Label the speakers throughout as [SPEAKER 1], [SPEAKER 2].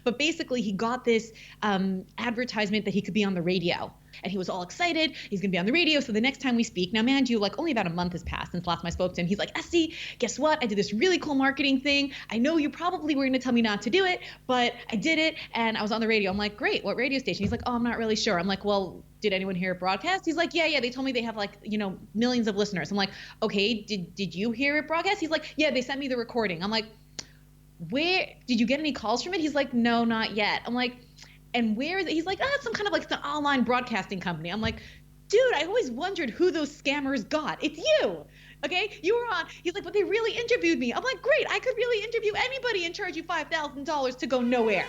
[SPEAKER 1] But basically, he got this advertisement that he could be on the radio. And he was all excited. He's going to be on the radio. So the next time we speak, now, mind you, like only about a month has passed since last time I spoke to him. He's like, Estie, guess what? I did this really cool marketing thing. I know you probably were going to tell me not to do it, but I did it. And I was on the radio. I'm like, great. What radio station? He's like, oh, I'm not really sure. I'm like, well, did anyone hear it broadcast? He's like, yeah. They told me they have like, millions of listeners. I'm like, okay, did you hear it broadcast? He's like, yeah, they sent me the recording. I'm like, where did you get any calls from it? He's like, no, not yet. I'm like, and where is it? He's like, it's some kind of like the online broadcasting company. I'm like, dude, I always wondered who those scammers got. It's you. Okay, you were on. He's like, but they really interviewed me. I'm like, great, I could really interview anybody and charge you $5,000 to go nowhere.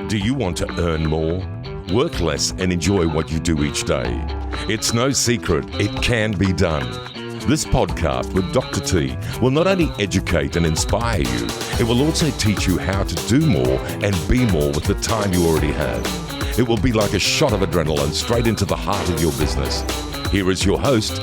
[SPEAKER 2] Do you want to earn more? Work less and enjoy what you do each day. It's no secret, it can be done. This podcast with Dr. T will not only educate and inspire you, it will also teach you how to do more and be more with the time you already have. It will be like a shot of adrenaline straight into the heart of your business. Here is your host,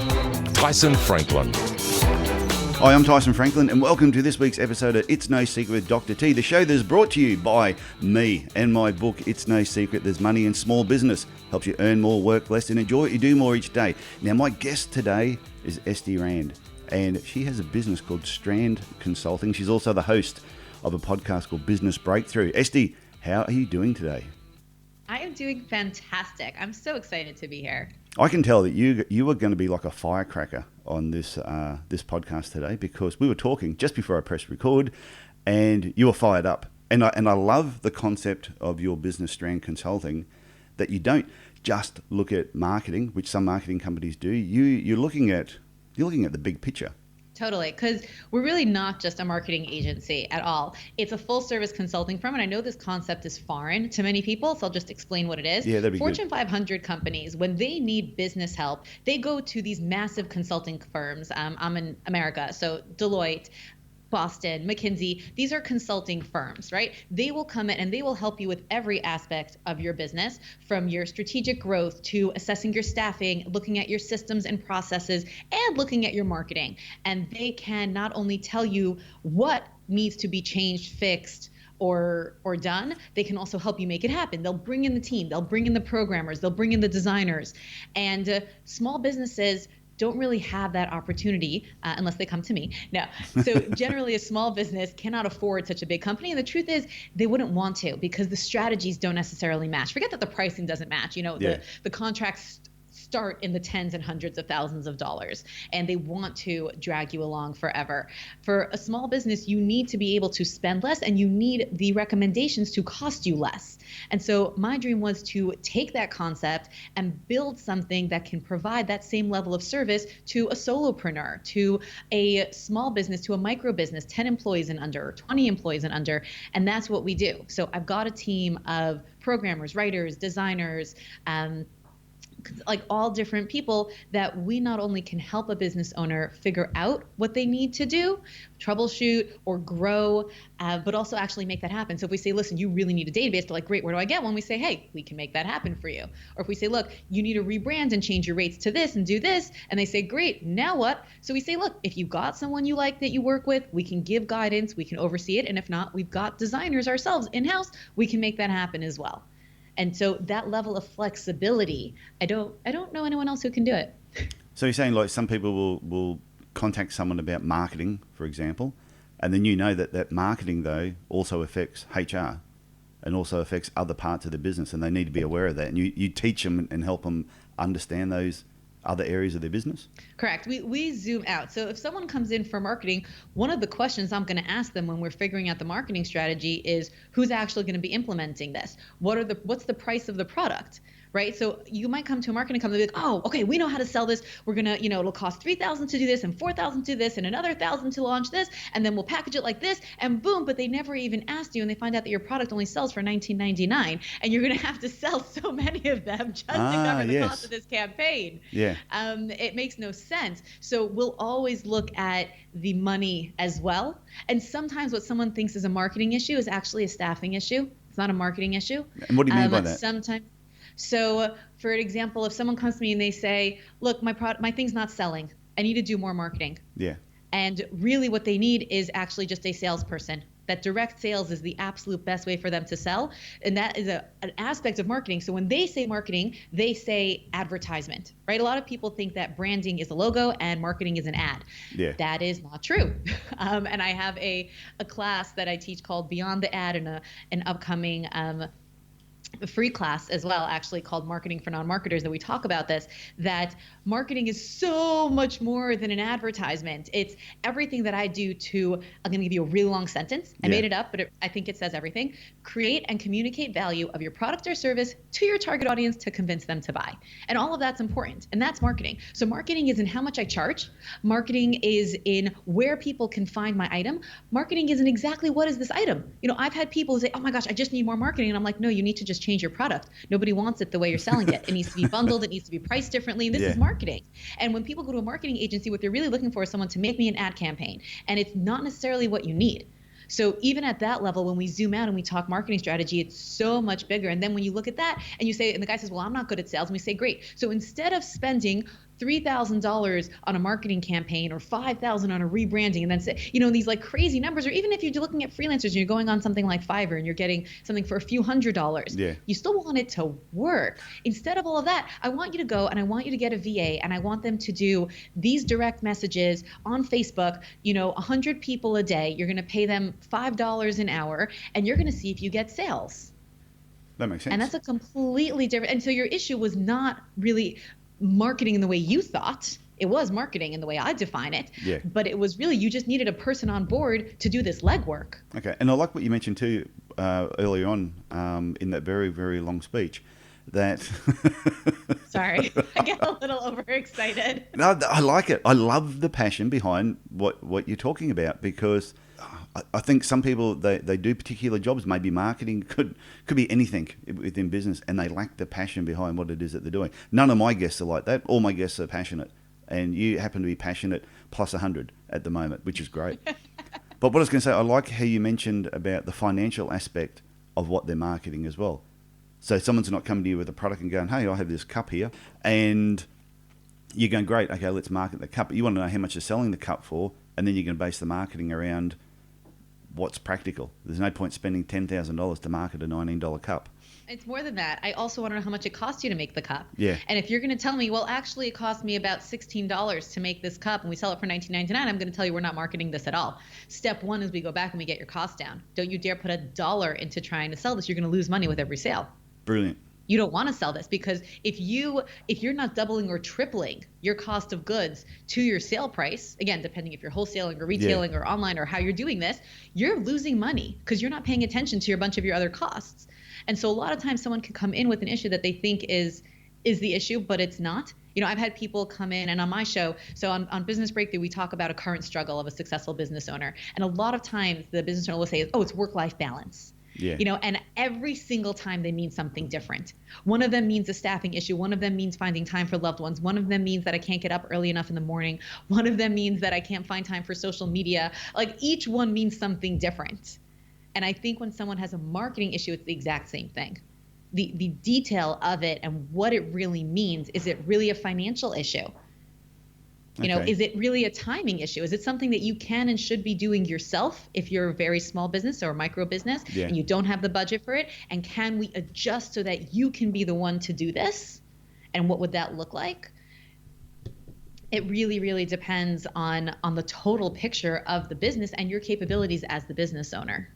[SPEAKER 2] Tyson Franklin.
[SPEAKER 3] Hi, I'm Tyson Franklin, and welcome to this week's episode of It's No Secret with Dr. T, the show that is brought to you by me and my book, It's No Secret, There's Money in Small Business. Helps you earn more, work less, and enjoy what you do more each day. Now, my guest today is Estie Rand, and she has a business called Strand Consulting. She's also the host of a podcast called Business Breakthrough. Estie, how are you doing today?
[SPEAKER 1] I am doing fantastic. I'm so excited to be here.
[SPEAKER 3] I can tell that you are going to be like a firecracker on this podcast today, because we were talking just before I pressed record, and you were fired up. And I love the concept of your business, Strand Consulting, that you don't just look at marketing, which some marketing companies do. You're looking at the big picture.
[SPEAKER 1] Totally, because we're really not just a marketing agency at all. It's a full-service consulting firm, and I know this concept is foreign to many people, so I'll just explain what it is.
[SPEAKER 3] Yeah, that'd be
[SPEAKER 1] Fortune
[SPEAKER 3] good.
[SPEAKER 1] 500 companies, when they need business help, they go to these massive consulting firms. I'm in America, so Deloitte, Boston, McKinsey, these are consulting firms, right? They will come in and they will help you with every aspect of your business, from your strategic growth to assessing your staffing, looking at your systems and processes, and looking at your marketing. And they can not only tell you what needs to be changed, fixed, or done, they can also help you make it happen. They'll bring in the team, they'll bring in the programmers, they'll bring in the designers. And small businesses don't really have that opportunity unless they come to me. No. So generally a small business cannot afford such a big company. And the truth is they wouldn't want to, because the strategies don't necessarily match. Forget that the pricing doesn't match. The contracts start in the tens and hundreds of thousands of dollars, and they want to drag you along forever. For a small business, you need to be able to spend less, and you need the recommendations to cost you less. And so my dream was to take that concept and build something that can provide that same level of service to a solopreneur, to a small business, to a micro business, 10 employees and under, 20 employees and under. And that's what we do. So I've got a team of programmers, writers, designers, like all different people that we not only can help a business owner figure out what they need to do, troubleshoot or grow, but also actually make that happen. So if we say, listen, you really need a database, they're like, great, where do I get one? We say, hey, we can make that happen for you. Or if we say, look, you need to rebrand and change your rates to this and do this. And they say, great, now what? So we say, look, if you've got someone you like that you work with, we can give guidance, we can oversee it. And if not, we've got designers ourselves in-house, we can make that happen as well. And so that level of flexibility, I don't know anyone else who can do it.
[SPEAKER 3] So you're saying like some people will contact someone about marketing, for example, and then that marketing though also affects HR and also affects other parts of the business, and they need to be aware of that. And you teach them and help them understand those other areas of their business?
[SPEAKER 1] Correct. We zoom out. So if someone comes in for marketing, one of the questions I'm going to ask them when we're figuring out the marketing strategy is, who's actually going to be implementing this? What's the price of the product? Right? So you might come to a marketing company and be like, oh, okay, we know how to sell this. We're going to, it'll cost $3,000 to do this and $4,000 to do this and another $1,000 to launch this. And then we'll package it like this and boom, but they never even asked you, and they find out that your product only sells for $19.99, and you're going to have to sell so many of them just to cover the cost of this campaign.
[SPEAKER 3] Yeah.
[SPEAKER 1] It makes no sense. So we'll always look at the money as well. And sometimes what someone thinks is a marketing issue is actually a staffing issue. It's not a marketing issue.
[SPEAKER 3] And what do you mean by that?
[SPEAKER 1] So for example, if someone comes to me and they say, look, my thing's not selling, I need to do more marketing.
[SPEAKER 3] Yeah.
[SPEAKER 1] And really what they need is actually just a salesperson. That direct sales is the absolute best way for them to sell. And that is an aspect of marketing. So when they say marketing, they say advertisement, right? A lot of people think that branding is a logo and marketing is an ad.
[SPEAKER 3] Yeah.
[SPEAKER 1] That is not true. And I have a class that I teach called Beyond the Ad and an upcoming a free class as well, actually, called Marketing for Non-Marketers, that we talk about this, that marketing is so much more than an advertisement. It's everything that I do to, I'm going to give you a really long sentence. I made it up, but I think it says everything. Create and communicate value of your product or service to your target audience to convince them to buy. And all of that's important. And that's marketing. So marketing is in how much I charge. Marketing is in where people can find my item. Marketing is in exactly what is this item. You know, I've had people say, oh my gosh, I just need more marketing. And I'm like, no, you need to just change your product. Nobody wants it the way you're selling it. It needs to be bundled. It needs to be priced differently. This is marketing. And when people go to a marketing agency, what they're really looking for is someone to make me an ad campaign. And it's not necessarily what you need. So even at that level, when we zoom out and we talk marketing strategy, it's so much bigger. And then when you look at that and you say, and the guy says, well, I'm not good at sales. And we say, great. So instead of spending $3,000 on a marketing campaign or $5,000 on a rebranding, and then say, you know, these like crazy numbers, or even if you're looking at freelancers and you're going on something like Fiverr and you're getting something for a few $100s, you still want it to work. Instead of all of that, I want you to go and I want you to get a VA and I want them to do these direct messages on Facebook, you know, 100 people a day. You're going to pay them $5 an hour and you're going to see if you get sales.
[SPEAKER 3] That makes sense.
[SPEAKER 1] And that's a completely different, and so your issue was not really marketing in the way you thought. It was marketing in the way I define it.
[SPEAKER 3] Yeah.
[SPEAKER 1] But it was really, you just needed a person on board to do this legwork.
[SPEAKER 3] Okay. And I like what you mentioned too earlier on in that very, very long speech that...
[SPEAKER 1] Sorry, I get a little overexcited.
[SPEAKER 3] No, I like it. I love the passion behind what you're talking about, because I think some people, they do particular jobs, maybe marketing, could be anything within business, and they lack the passion behind what it is that they're doing. None of my guests are like that. All my guests are passionate, and you happen to be passionate plus 100 at the moment, which is great. But what I was going to say, I like how you mentioned about the financial aspect of what they're marketing as well. So someone's not coming to you with a product and going, hey, I have this cup here, and you're going, great, okay, let's market the cup. But you want to know how much you're selling the cup for, and then you're going to base the marketing around what's practical. There's no point spending $10,000 to market a $19 cup.
[SPEAKER 1] It's more than that. I also want to know how much it costs you to make the cup.
[SPEAKER 3] Yeah.
[SPEAKER 1] And if you're going to tell me, well, actually it cost me about $16 to make this cup and we sell it for $19.99, I'm going to tell you we're not marketing this at all. Step one is we go back and we get your costs down. Don't you dare put $1 into trying to sell this. You're going to lose money with every sale.
[SPEAKER 3] Brilliant.
[SPEAKER 1] You don't want to sell this, because if you're not doubling or tripling your cost of goods to your sale price, again, depending if you're wholesaling or retailing or online or how you're doing this, you're losing money because you're not paying attention to a bunch of your other costs. And so a lot of times someone can come in with an issue that they think is the issue, but it's not. You know, I've had people come in, and on my show, so on Business Breakthrough, we talk about a current struggle of a successful business owner. And a lot of times the business owner will say, oh, it's work-life balance.
[SPEAKER 3] Yeah.
[SPEAKER 1] You know, and every single time they mean something different. One of them means a staffing issue. One of them means finding time for loved ones. One of them means that I can't get up early enough in the morning. One of them means that I can't find time for social media. Like, each one means something different. And I think when someone has a marketing issue, it's the exact same thing. The detail of it and what it really means. Is it really a financial issue? You know, is it really a timing issue? Is it something that you can and should be doing yourself if you're a very small business or a micro business and you don't have the budget for it? And can we adjust so that you can be the one to do this? And what would that look like? It really, really depends on the total picture of the business and your capabilities as the business owner.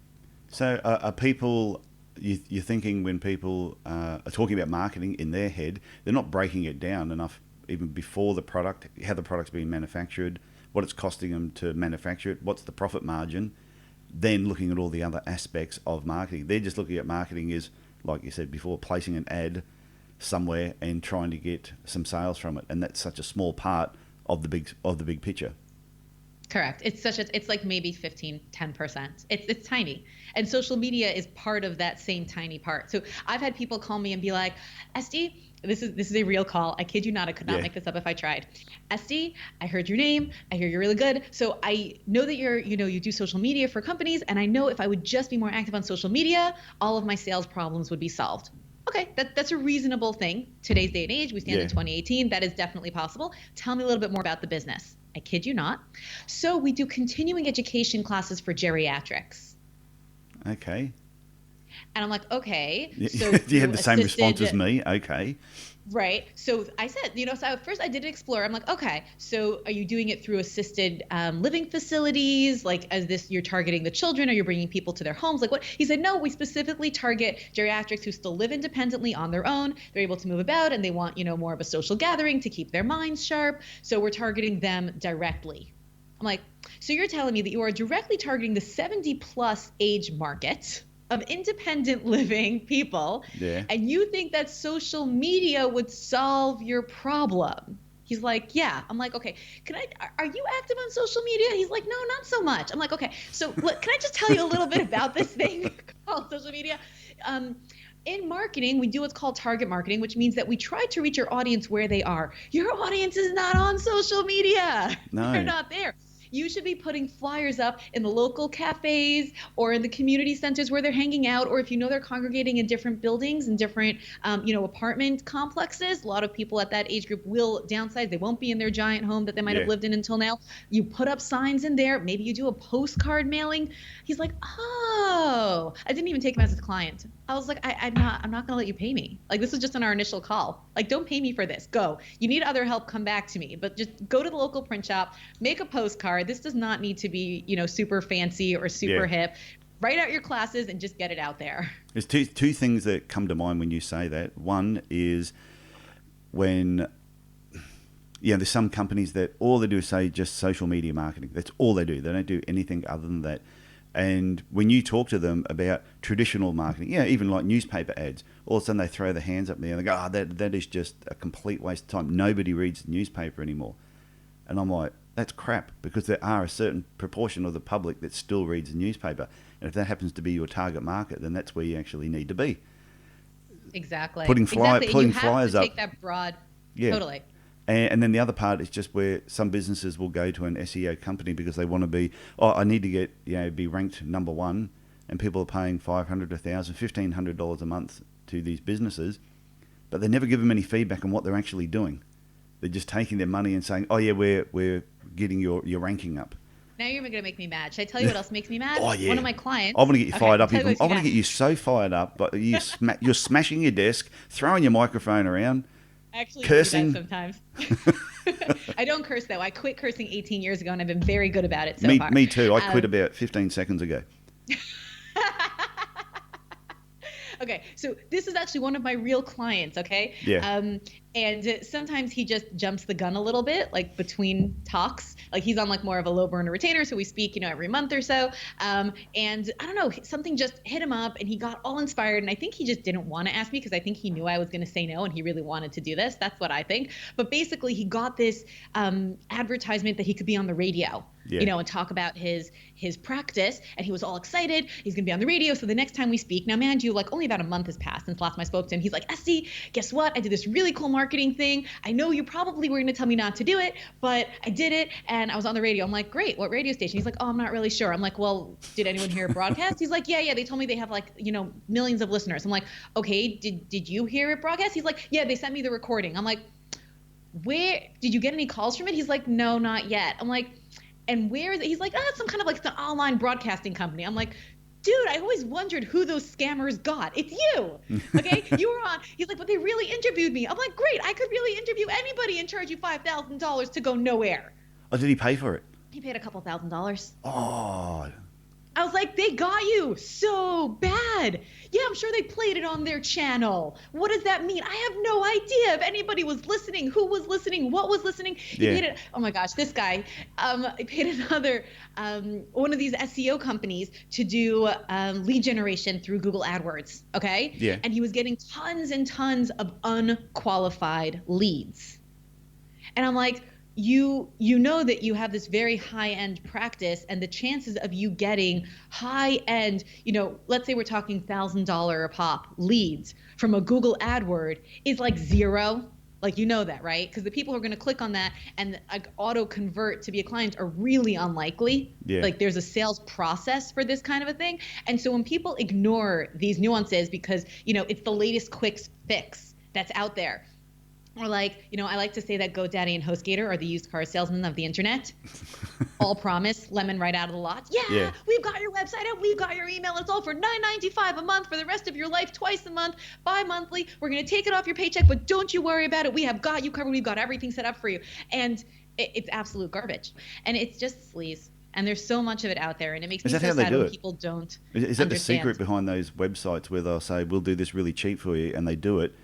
[SPEAKER 3] So are people, you're thinking when people are talking about marketing in their head, they're not breaking it down enough, even before the product, how the product's being manufactured, what it's costing them to manufacture it, what's the profit margin, then looking at all the other aspects of marketing. They're just looking at marketing as, like you said before, placing an ad somewhere and trying to get some sales from it. And that's such a small part of the big picture.
[SPEAKER 1] Correct. It's like maybe 10%. It's tiny. And social media is part of that same tiny part. So I've had people call me and be like, Estie, this is a real call. I kid you not. I could not make this up if I tried. Estie, I heard your name. I hear you're really good. So I know that you do social media for companies. And I know if I would just be more active on social media, all of my sales problems would be solved. Okay, that's a reasonable thing. Today's day and age, we stand in 2018. That is definitely possible. Tell me a little bit more about the business. I kid you not. So we do continuing education classes for geriatrics.
[SPEAKER 3] Okay.
[SPEAKER 1] And I'm like, okay. So
[SPEAKER 3] you had the same response as me. Okay.
[SPEAKER 1] Right. So I said, so at first I did explore. I'm like, okay, so are you doing it through assisted living facilities? Like, as this, you're targeting the children, or you're bringing people to their homes? Like what? He said, no, we specifically target geriatrics who still live independently on their own. They're able to move about and they want, more of a social gathering to keep their minds sharp. So we're targeting them directly. I'm like, so you're telling me that you are directly targeting the 70 plus age market of independent living people, and you think that social media would solve your problem? He's like, yeah. I'm like, okay, are you active on social media? He's like, no, not so much. I'm like, okay, so can I just tell you a little bit about this thing called social media? In marketing, we do what's called target marketing, which means that we try to reach your audience where they are. Your audience is not on social media. No. They're not there. You should be putting flyers up in the local cafes or in the community centers where they're hanging out, or if they're congregating in different buildings and different, apartment complexes. A lot of people at that age group will downsize. They won't be in their giant home that they might have lived in until now. You put up signs in there. Maybe you do a postcard mailing. He's like, oh, I didn't even take him as a client. I was like, I'm not going to let you pay me. Like, this is just on our initial call. Like, don't pay me for this. Go. You need other help, come back to me. But just go to the local print shop, make a postcard. This does not need to be, super fancy or super hip. Write out your classes and just get it out there.
[SPEAKER 3] There's two things that come to mind when you say that. One is when, there's some companies that all they do is say just social media marketing. That's all they do. They don't do anything other than that. And when you talk to them about traditional marketing, even like newspaper ads, all of a sudden they throw their hands up there and they go, that is just a complete waste of time. Nobody reads the newspaper anymore. And I'm like, that's crap, because there are a certain proportion of the public that still reads the newspaper. And if that happens to be your target market, then that's where you actually need to be.
[SPEAKER 1] Exactly.
[SPEAKER 3] Putting flyers up.
[SPEAKER 1] Take that broad. Totally.
[SPEAKER 3] And then the other part is just where some businesses will go to an SEO company because they want to be, I need to get, be ranked number one, and people are paying $500, $1,000, $1,500 a month to these businesses, but they never give them any feedback on what they're actually doing. They're just taking their money and saying, we're getting your ranking up.
[SPEAKER 1] Now you're going to make me mad. Should I tell you what else makes me mad?
[SPEAKER 3] Oh, yeah.
[SPEAKER 1] One of my clients.
[SPEAKER 3] I want to get you fired up. I want to get you so fired up, but you're smashing your desk, throwing your microphone around.
[SPEAKER 1] I actually
[SPEAKER 3] cursing.
[SPEAKER 1] do that sometimes. I don't curse, though. I quit cursing 18 years ago, and I've been very good about it
[SPEAKER 3] so
[SPEAKER 1] far.
[SPEAKER 3] Me too. I quit about 15 seconds ago.
[SPEAKER 1] Okay, so this is actually one of my real clients, okay?
[SPEAKER 3] Yeah.
[SPEAKER 1] And sometimes he just jumps the gun a little bit, like between talks. Like he's on like more of a low burner retainer, so we speak, every month or so. And I don't know, something just hit him up and he got all inspired. And I think he just didn't want to ask me because I think he knew I was going to say no and he really wanted to do this. That's what I think. But basically he got this advertisement that he could be on the radio. And talk about his practice, and he was all excited. He's gonna be on the radio. So the next time we speak, now mind you, like only about a month has passed since last time I spoke to him. He's like, Estie, guess what? I did this really cool marketing thing. I know you probably were gonna tell me not to do it, but I did it, and I was on the radio. I'm like, great, what radio station? He's like, oh, I'm not really sure. I'm like, well, did anyone hear a broadcast? He's like, yeah, they told me they have like millions of listeners. I'm like, okay, did you hear it broadcast? He's like, yeah, they sent me the recording. I'm like, where did you get any calls from it? He's like, no, not yet. I'm like, and where is it? He's like, it's some kind of like the online broadcasting company. I'm like, dude, I always wondered who those scammers got. It's you. Okay? You were on. He's like, but they really interviewed me. I'm like, great. I could really interview anybody and charge you $5,000 to go nowhere.
[SPEAKER 3] Oh, did he pay for it?
[SPEAKER 1] He paid a couple $1,000.
[SPEAKER 3] Oh.
[SPEAKER 1] I was like, they got you so bad. Yeah, I'm sure they played it on their channel. What does that mean? I have no idea if anybody was listening, who was listening, what was listening. He paid it. Oh my gosh, this guy paid another one of these SEO companies to do lead generation through Google AdWords. Okay.
[SPEAKER 3] Yeah.
[SPEAKER 1] And he was getting tons and tons of unqualified leads. And I'm like, you know that you have this very high-end practice, and the chances of you getting high-end, let's say we're talking $1,000 a pop leads from a Google AdWord is like zero. Like, that, right? Because the people who are going to click on that and like auto convert to be a client are really unlikely.
[SPEAKER 3] Yeah.
[SPEAKER 1] Like there's a sales process for this kind of a thing. And so when people ignore these nuances because, it's the latest quick fix that's out there, Or like, I like to say that GoDaddy and HostGator are the used car salesmen of the internet. All promise, lemon right out of the lot.
[SPEAKER 3] Yeah.
[SPEAKER 1] We've got your website and we've got your email. It's all for $9.95 a month for the rest of your life, twice a month, bi-monthly. We're going to take it off your paycheck, but don't you worry about it. We have got you covered. We've got everything set up for you. And it's absolute garbage. And it's just sleaze. And there's so much of it out there. And it makes me so sad when people don't
[SPEAKER 3] Is that
[SPEAKER 1] understand.
[SPEAKER 3] the secret behind those websites where they'll say, we'll do this really cheap for you, and they do it,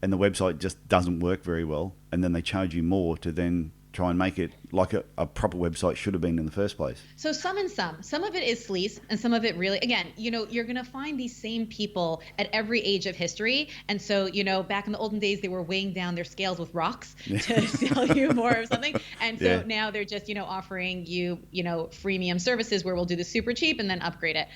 [SPEAKER 3] and the website just doesn't work very well, and then they charge you more to then try and make it like a proper website should have been in the first place?
[SPEAKER 1] So some and some. Some of it is sleaze, and some of it really, again, you're going to find these same people at every age of history. And so, back in the olden days, they were weighing down their scales with rocks to sell you more of something. And so now they're just, offering you, freemium services where we'll do the super cheap and then upgrade it.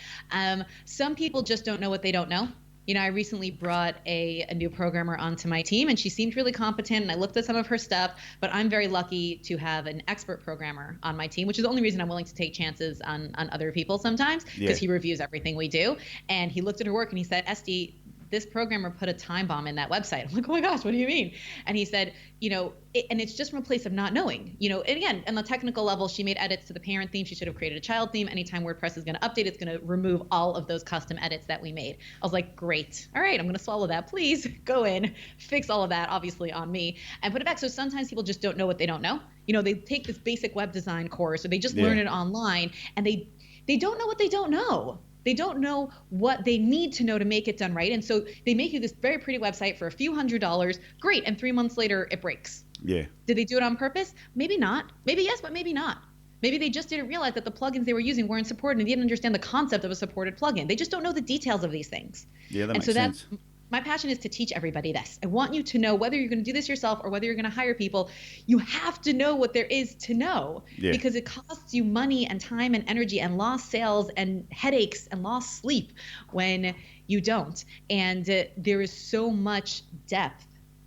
[SPEAKER 1] Some people just don't know what they don't know. I recently brought a new programmer onto my team, and she seemed really competent, and I looked at some of her stuff, but I'm very lucky to have an expert programmer on my team, which is the only reason I'm willing to take chances on other people sometimes, because he reviews everything we do. And he looked at her work and he said, Estie, this programmer put a time bomb in that website. I'm like, oh my gosh, what do you mean? And he said, and it's just from a place of not knowing, and again, on the technical level, she made edits to the parent theme. She should have created a child theme. Anytime WordPress is going to update, it's going to remove all of those custom edits that we made. I was like, great. All right, I'm going to swallow that. Please go in, fix all of that, obviously on me, and put it back. So sometimes people just don't know what they don't know. They take this basic web design course, or they just learn it online, and they don't know what they don't know. They don't know what they need to know to make it done right. And so they make you this very pretty website for a few $100s. Great. And 3 months later, it breaks.
[SPEAKER 3] Yeah.
[SPEAKER 1] Did they do it on purpose? Maybe not. Maybe yes, but maybe not. Maybe they just didn't realize that the plugins they were using weren't supported, and they didn't understand the concept of a supported plugin. They just don't know the details of these things.
[SPEAKER 3] Yeah, that makes sense.
[SPEAKER 1] My passion is to teach everybody this. I want you to know, whether you're going to do this yourself or whether you're going to hire people, you have to know what there is to know, because it costs you money and time and energy and lost sales and headaches and lost sleep when you don't. And there is so much depth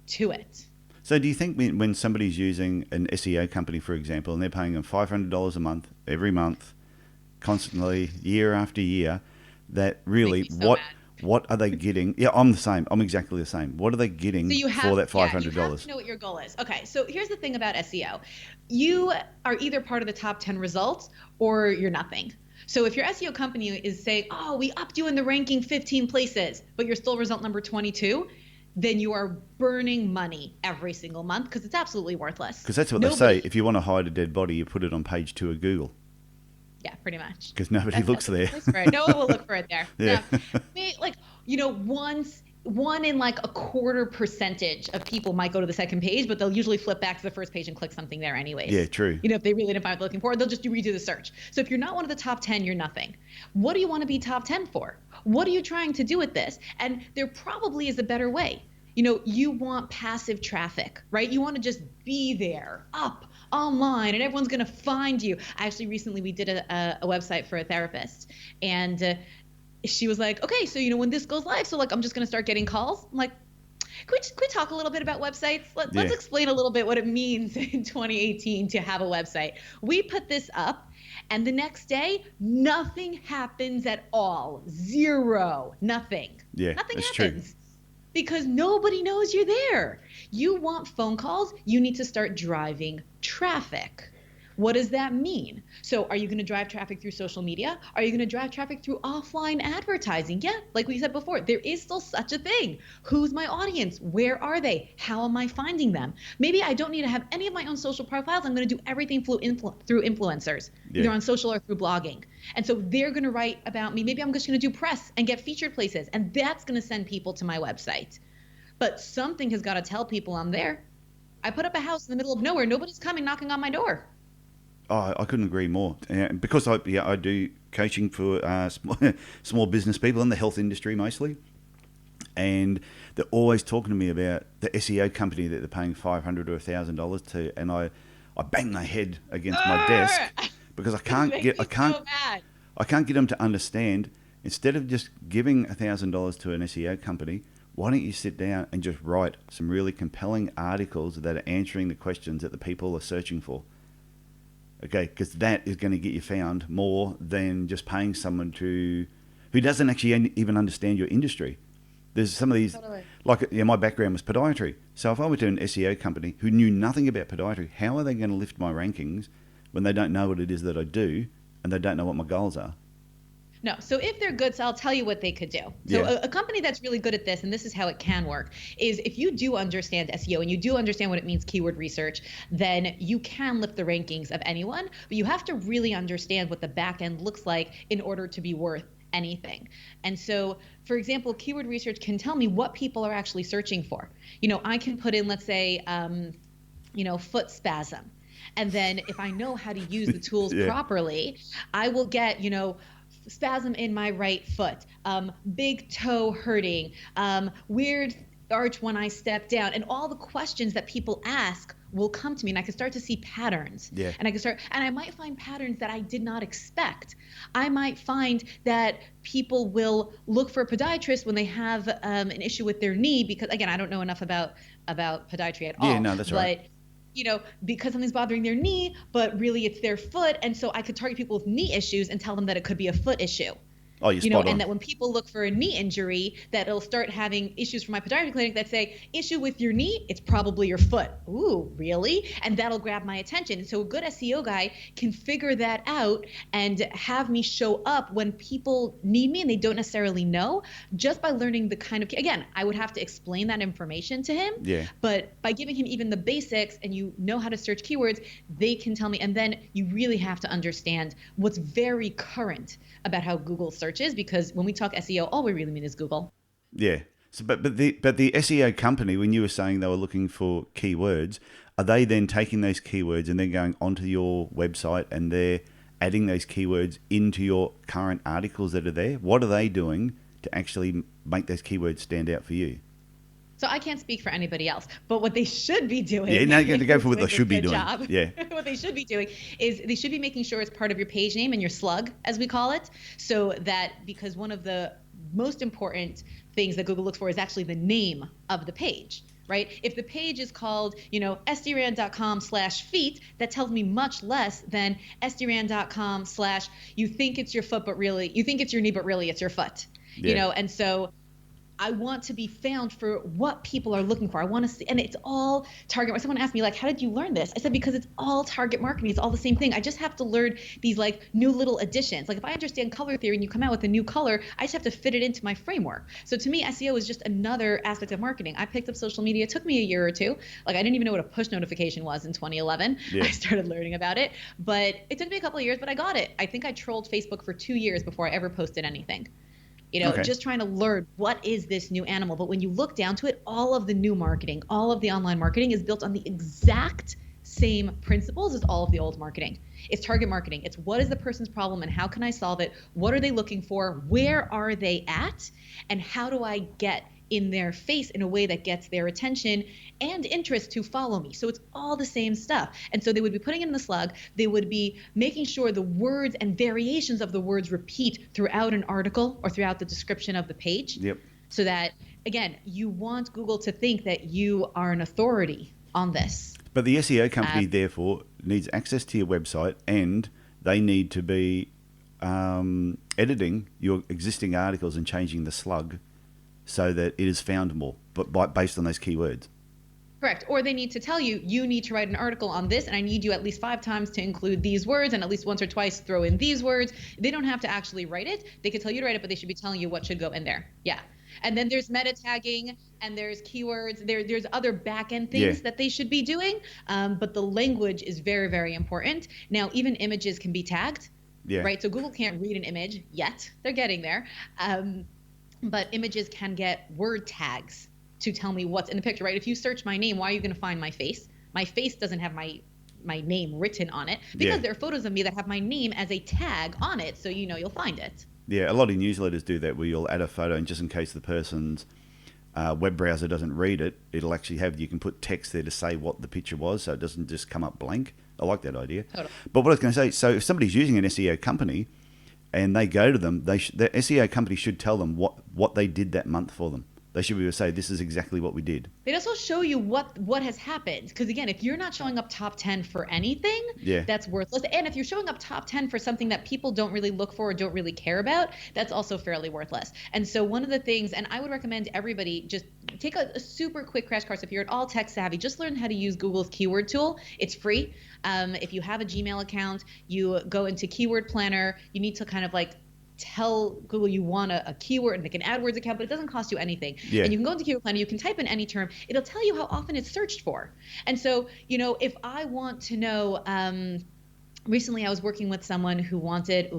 [SPEAKER 1] to it.
[SPEAKER 3] So do you think when somebody's using an SEO company, for example, and they're paying them $500 a month, every month, constantly, year after year, that really what are they getting? Yeah, I'm the same. I'm exactly the same. What are they getting for that $500?
[SPEAKER 1] You have to know what your goal is. Okay, so here's the thing about SEO. You are either part of the top 10 results or you're nothing. So if your SEO company is saying, oh, we upped you in the ranking 15 places, but you're still result number 22, then you are burning money every single month, because it's absolutely worthless.
[SPEAKER 3] Because that's what they say. If you want to hide a dead body, you put it on page 2 of Google.
[SPEAKER 1] Yeah, pretty much.
[SPEAKER 3] Because nobody looks there.
[SPEAKER 1] No one will look for it there.
[SPEAKER 3] Yeah.
[SPEAKER 1] One in like a quarter percentage of people might go to the second page, but they'll usually flip back to the first page and click something there anyways.
[SPEAKER 3] Yeah, true.
[SPEAKER 1] If they really didn't find what they're looking for, they'll just redo the search. So if you're not one of the top 10, you're nothing. What do you want to be top 10 for? What are you trying to do with this? And there probably is a better way. You want passive traffic, right? You want to just be there, up, online, and everyone's going to find you. Actually, recently we did a website for a therapist, and she was like, okay, so when this goes live, so like I'm just going to start getting calls. I'm like, can we talk a little bit about websites? Let's explain a little bit what it means in 2018 to have a website. We put this up, and the next day, nothing happens at all. Zero. Nothing.
[SPEAKER 3] Yeah,
[SPEAKER 1] nothing
[SPEAKER 3] that's
[SPEAKER 1] happens.
[SPEAKER 3] True.
[SPEAKER 1] Because nobody knows you're there. You want phone calls, you need to start driving traffic. What does that mean? So are you going to drive traffic through social media? Are you going to drive traffic through offline advertising? Yeah, like we said before, there is still such a thing. Who's my audience? Where are they? How am I finding them? Maybe I don't need to have any of my own social profiles. I'm going to do everything through influencers, either on social or through blogging. And so they're going to write about me. Maybe I'm just going to do press and get featured places, and that's going to send people to my website. But something has got to tell people I'm there. I put up a house in the middle of nowhere. Nobody's coming knocking on my door.
[SPEAKER 3] Oh, I couldn't agree more. Because I do coaching for small business people in the health industry mostly, and they're always talking to me about the SEO company that they're paying $500 or $1,000 to, and I bang my head against my desk because I can't get them to understand. Instead of just giving $1,000 to an SEO company, why don't you sit down and just write some really compelling articles that are answering the questions that the people are searching for? Okay, because that is going to get you found more than just paying someone who doesn't actually even understand your industry. There's some of these,
[SPEAKER 1] Totally.
[SPEAKER 3] like, my background was podiatry. So if I went to an SEO company who knew nothing about podiatry, how are they going to lift my rankings when they don't know what it is that I do and they don't know what my goals are?
[SPEAKER 1] No. So if they're good, so I'll tell you what they could do. So
[SPEAKER 3] Yeah.
[SPEAKER 1] a company that's really good at this, and this is how it can work, is if you do understand SEO and you do understand what it means keyword research, then you can lift the rankings of anyone, but you have to really understand what the back end looks like in order to be worth anything. And so, for example, keyword research can tell me what people are actually searching for. I can put in, let's say, foot spasm. And then if I know how to use the tools
[SPEAKER 3] Yeah.
[SPEAKER 1] properly, I will get, spasm in my right foot, big toe hurting, weird arch when I step down, and all the questions that people ask will come to me, and I can start to see patterns.
[SPEAKER 3] Yeah.
[SPEAKER 1] And I might find patterns that I did not expect. I might find that people will look for a podiatrist when they have an issue with their knee, because again, I don't know enough about podiatry at all.
[SPEAKER 3] Yeah, no, that's right.
[SPEAKER 1] But because something's bothering their knee, but really it's their foot. And so I could target people with knee issues and tell them that it could be a foot issue.
[SPEAKER 3] Oh, you're spot on.
[SPEAKER 1] And that when people look for a knee injury, that it'll start having issues from my podiatry clinic that say, issue with your knee, it's probably your foot. Ooh, really? And that'll grab my attention. So a good SEO guy can figure that out and have me show up when people need me and they don't necessarily know, just by learning the kind of, again, I would have to explain that information to him.
[SPEAKER 3] Yeah.
[SPEAKER 1] But by giving him even the basics and you know how to search keywords, they can tell me. And then you really have to understand what's very current about how Google searches, because when we talk SEO, all we really mean is Google.
[SPEAKER 3] Yeah. So, but the SEO company, when you were saying they were looking for keywords, are they then taking those keywords and then going onto your website and they're adding those keywords into your current articles that are there? What are they doing to actually make those keywords stand out for you?
[SPEAKER 1] So I can't speak for anybody else, but what they should be doing.
[SPEAKER 3] Yeah, now you have to go for what they should be doing.
[SPEAKER 1] Job.
[SPEAKER 3] Yeah.
[SPEAKER 1] What they should be doing is they should be making sure it's part of your page name and your slug, as we call it, so that, because one of the most important things that Google looks for is actually the name of the page. Right? If the page is called, estierand.com/feet, that tells me much less than estierand.com/ you think it's your foot, but really, you think it's your knee, but really it's your foot.
[SPEAKER 3] Yeah.
[SPEAKER 1] And so I want to be found for what people are looking for. I want to see, and it's all target. Someone asked me, like, how did you learn this? I said, because it's all target marketing. It's all the same thing. I just have to learn these like new little additions. Like if I understand color theory and you come out with a new color, I just have to fit it into my framework. So to me, SEO is just another aspect of marketing. I picked up social media. It took me a year or two. Like I didn't even know what a push notification was in 2011.
[SPEAKER 3] Yeah.
[SPEAKER 1] I started learning about it, but it took me a couple of years, but I got it. I think I trolled Facebook for 2 years before I ever posted anything.
[SPEAKER 3] Okay.
[SPEAKER 1] Just trying to learn what is this new animal. But when you look down to it, all of the new marketing, all of the online marketing is built on the exact same principles as all of the old marketing. It's target marketing. It's what is the person's problem and how can I solve it? What are they looking for? Where are they at? And how do I get in their face in a way that gets their attention and interest to follow me? So it's all the same stuff. And so they would be putting it in the slug. They would be making sure the words and variations of the words repeat throughout an article or throughout the description of the page.
[SPEAKER 3] Yep.
[SPEAKER 1] So that, again, you want Google to think that you are an authority on this.
[SPEAKER 3] But the SEO company, therefore, needs access to your website and they need to be editing your existing articles and changing the slug so that it is found more, but based on those keywords.
[SPEAKER 1] Correct. Or they need to tell you, you need to write an article on this, and I need you at least 5 times to include these words, and at least once or twice throw in these words. They don't have to actually write it. They could tell you to write it, but they should be telling you what should go in there. Yeah. And then there's meta tagging, and there's keywords. There's other back-end things that they should be doing, but the language is very, very important. Now, even images can be tagged, right? So Google can't read an image yet. They're getting there. But images can get word tags to tell me what's in the picture, right? If you search my name, why are you going to find my face? My face doesn't have my name written on it because there are photos of me that have my name as a tag on it, so you'll find it.
[SPEAKER 3] Yeah, a lot of newsletters do that where you'll add a photo and just in case the person's web browser doesn't read it, it'll actually you can put text there to say what the picture was so it doesn't just come up blank. I like that idea.
[SPEAKER 1] Totally.
[SPEAKER 3] But what I was going to say, so if somebody's using an SEO company and they go to them, the SEO company should tell them what they did that month for them. They should be able to say, this is exactly what we did.
[SPEAKER 1] They'd also show you what has happened. Because again, if you're not showing up top 10 for anything, that's worthless. And if you're showing up top 10 for something that people don't really look for or don't really care about, that's also fairly worthless. And so one of the things, and I would recommend everybody just take a super quick crash course. If you're at all tech savvy, just learn how to use Google's keyword tool. It's free. If you have a Gmail account, you go into Keyword Planner. You need to kind of like tell Google you want a keyword and make an AdWords account, but it doesn't cost you anything.
[SPEAKER 3] Yeah.
[SPEAKER 1] And you can go into Keyword Planner, you can type in any term, it'll tell you how often it's searched for. And so, if I want to know, recently I was working with someone who wanted,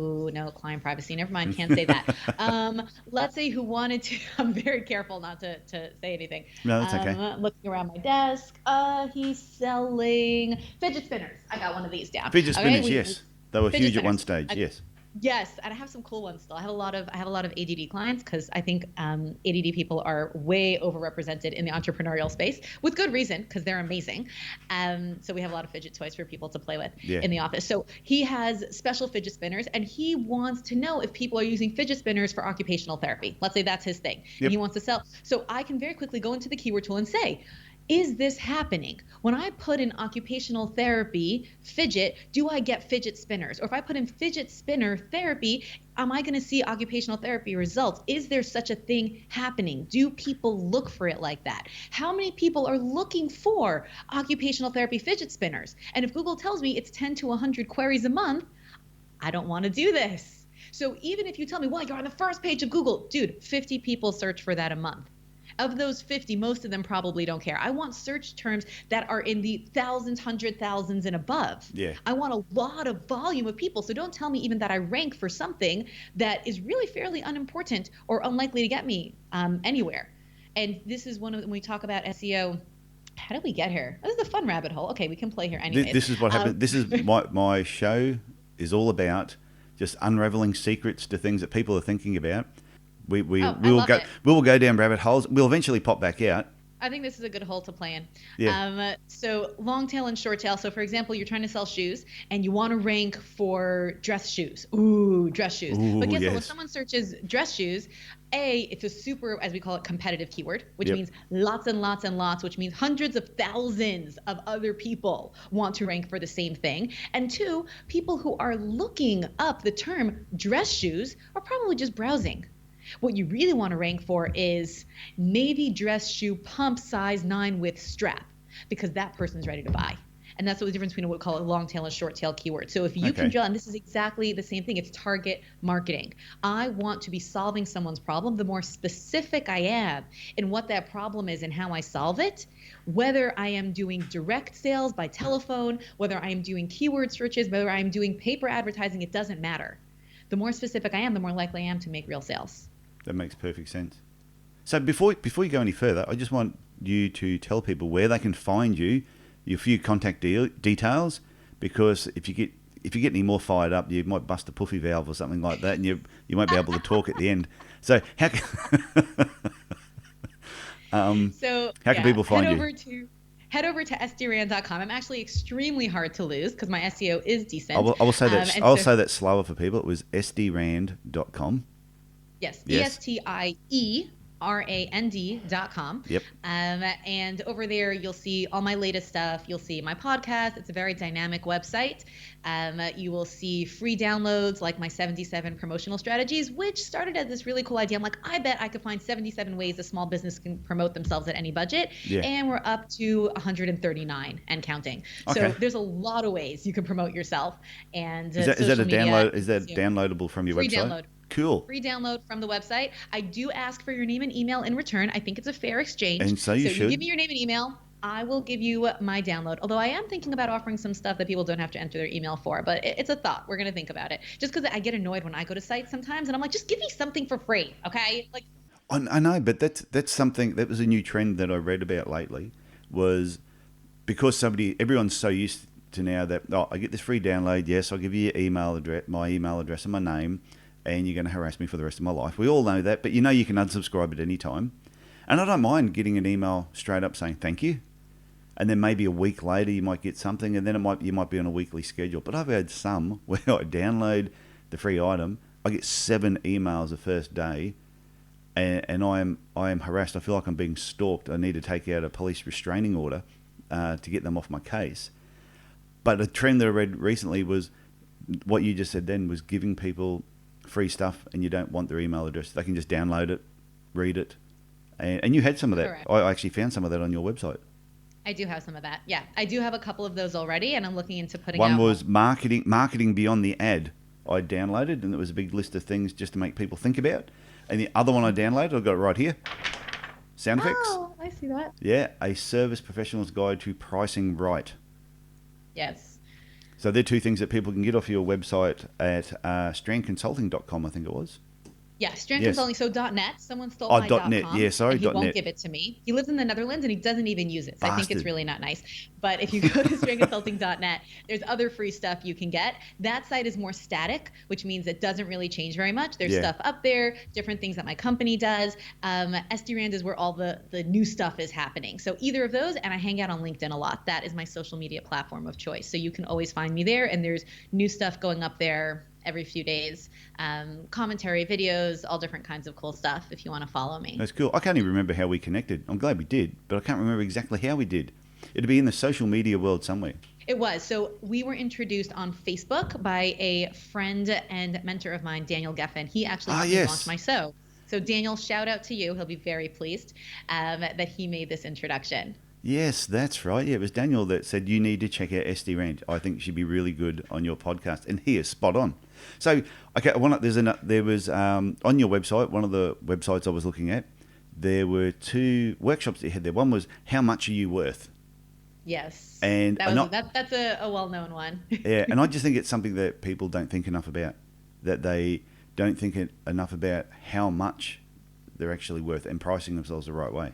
[SPEAKER 1] client privacy, never mind, can't say that. Let's say who wanted to, I'm very careful not to say anything.
[SPEAKER 3] No, that's okay.
[SPEAKER 1] Looking around my desk, he's selling fidget spinners. I got one of these down.
[SPEAKER 3] Fidget spinners, yes. They were huge at one stage, yes.
[SPEAKER 1] Yes, and I have some cool ones still. I have a lot of ADD clients because I think ADD people are way overrepresented in the entrepreneurial space with good reason because they're amazing. So we have a lot of fidget toys for people to play with in the office. So he has special fidget spinners, and he wants to know if people are using fidget spinners for occupational therapy. Let's say that's his thing, and he wants to sell. So I can very quickly go into the keyword tool and say, is this happening? When I put in occupational therapy fidget, do I get fidget spinners? Or if I put in fidget spinner therapy, am I going to see occupational therapy results? Is there such a thing happening? Do people look for it like that? How many people are looking for occupational therapy fidget spinners? And if Google tells me it's 10 to 100 queries a month, I don't want to do this. So even if you tell me, well, you're on the first page of Google, dude, 50 people search for that a month. Of those 50, most of them probably don't care. I want search terms that are in the thousands, 100,000s and above.
[SPEAKER 3] Yeah.
[SPEAKER 1] I want a lot of volume of people. So don't tell me even that I rank for something that is really fairly unimportant or unlikely to get me anywhere. And this is when we talk about SEO. How did we get here? This is a fun rabbit hole. Okay, we can play here anyway.
[SPEAKER 3] This is what happened. This is my show is all about just unraveling secrets to things that people are thinking about. We will go down rabbit holes. We'll eventually pop back out.
[SPEAKER 1] I think this is a good hole to play in.
[SPEAKER 3] Yeah.
[SPEAKER 1] So long tail and short tail. So for example, you're trying to sell shoes and you want to rank for dress shoes. Ooh, dress shoes. But guess what? When someone searches dress shoes, it's a super, as we call it, competitive keyword, which means lots and lots and lots, which means hundreds of thousands of other people want to rank for the same thing. And two, people who are looking up the term dress shoes are probably just browsing. What you really want to rank for is navy dress shoe pump size 9 with strap, because that person's ready to buy. And that's what the difference between what we call a long tail and short tail keyword. So if you can drill, and this is exactly the same thing, it's target marketing. I want to be solving someone's problem. The more specific I am in what that problem is and how I solve it, whether I am doing direct sales by telephone, whether I am doing keyword searches, whether I am doing paper advertising, it doesn't matter. The more specific I am, the more likely I am to make real sales.
[SPEAKER 3] That makes perfect sense. So before you go any further, I just want you to tell people where they can find you, your few contact details, because if you get any more fired up, you might bust a puffy valve or something like that, and you won't be able to talk at the end. So how can people find you?
[SPEAKER 1] Head over to estierand.com. I'm actually extremely hard to lose because my SEO is decent.
[SPEAKER 3] I will say that. I'll say that slower for people. It was estierand.com.
[SPEAKER 1] Yes. ESTIERAND.com.
[SPEAKER 3] Yep.
[SPEAKER 1] And over there, you'll see all my latest stuff. You'll see my podcast. It's a very dynamic website. You will see free downloads like my 77 promotional strategies, which started as this really cool idea. I'm like, I bet I could find 77 ways a small business can promote themselves at any budget. Yeah. And we're up to 139 and counting. Okay. So there's a lot of ways you can promote yourself. And
[SPEAKER 3] is that a download? Is that downloadable from your website?
[SPEAKER 1] Free download.
[SPEAKER 3] Cool.
[SPEAKER 1] Free download from the website. I do ask for your name and email in return. I think it's a fair exchange.
[SPEAKER 3] And so you should.
[SPEAKER 1] You give me your name and email. I will give you my download. Although I am thinking about offering some stuff that people don't have to enter their email for. But it's a thought. We're going to think about it. Just because I get annoyed when I go to sites sometimes. And I'm like, just give me something for free. Okay? Like.
[SPEAKER 3] I know, but that's something, that was a new trend that I read about lately, was because everyone's so used to now that, I get this free download. Yes, I'll give you your email address, my email address and my name. And you're going to harass me for the rest of my life. We all know that, but you know you can unsubscribe at any time. And I don't mind getting an email straight up saying thank you. And then maybe a week later you might get something, and then you might be on a weekly schedule. But I've had some where I download the free item, I get 7 emails the first day, and I am harassed. I feel like I'm being stalked. I need to take out a police restraining order to get them off my case. But a trend that I read recently was what you just said then, was giving people free stuff and you don't want their email address. They can just download it, read it. And you had some of that.
[SPEAKER 1] Correct.
[SPEAKER 3] I actually found some of that on your website.
[SPEAKER 1] I do have some of that. Yeah, I do have a couple of those already, and I'm looking into putting
[SPEAKER 3] One
[SPEAKER 1] out
[SPEAKER 3] was marketing beyond the ad. I downloaded, and it was a big list of things just to make people think about. And the other one I downloaded, I've got it right here. Sound effects.
[SPEAKER 1] Oh, I see that.
[SPEAKER 3] Yeah, a service professional's guide to pricing right.
[SPEAKER 1] Yes.
[SPEAKER 3] So they're two things that people can get off your website at strandconsulting.com, I think it was.
[SPEAKER 1] Yeah, Strand
[SPEAKER 3] Yes.
[SPEAKER 1] Consulting. So .net, someone stole
[SPEAKER 3] Oh,
[SPEAKER 1] my
[SPEAKER 3] .net.
[SPEAKER 1] .com,
[SPEAKER 3] Yeah, sorry,
[SPEAKER 1] and he
[SPEAKER 3] .net.
[SPEAKER 1] won't give it to me. He lives in the Netherlands and he doesn't even use it. So I think
[SPEAKER 3] Bastard.
[SPEAKER 1] it's really not nice. But if you go to strandconsulting.net, there's other free stuff you can get. That site is more static, which means it doesn't really change very much. There's
[SPEAKER 3] Yeah.
[SPEAKER 1] stuff up there, different things that my company does. Estie Rand is where all the new stuff is happening. So either of those, and I hang out on LinkedIn a lot. That is my social media platform of choice. So you can always find me there, and there's new stuff going up there every few days, commentary, videos, all different kinds of cool stuff if you want to follow me.
[SPEAKER 3] That's cool. I can't even remember how we connected. I'm glad we did, but I can't remember exactly how we did. It'd be in the social media world somewhere.
[SPEAKER 1] It was. So we were introduced on Facebook by a friend and mentor of mine, Daniel Geffen. He actually helped me launch my show. So Daniel, shout out to you. He'll be very pleased that he made this introduction.
[SPEAKER 3] Yes, that's right. Yeah, it was Daniel that said you need to check out Estie Rand. I think she'd be really good on your podcast, and he is spot on. So, okay, there was on your website, one of the websites I was looking at, there were two workshops that you had there. One was how much are you worth?
[SPEAKER 1] Yes,
[SPEAKER 3] and
[SPEAKER 1] that's a well-known one.
[SPEAKER 3] Yeah, and I just think it's something that people don't think enough about. That they don't think enough about how much they're actually worth and pricing themselves the right way.